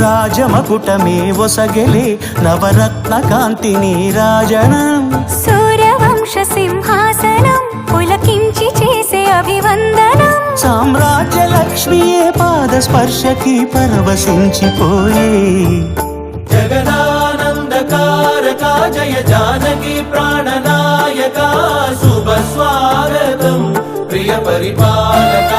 రాజమకుటమే ఒసగెలే నవరత్న కాంతి నీరాజనం సూర్యవంశ సింహాసనం పులకించి చేసే అభివందనం సామ్రాజ్య లక్ష్మియే పాద స్పర్శకి పరవశించిపోయే జగదానందకారక జయ జానకి ప్రాణనాయక శుభ స్వాగతం ప్రియ పరిపాలక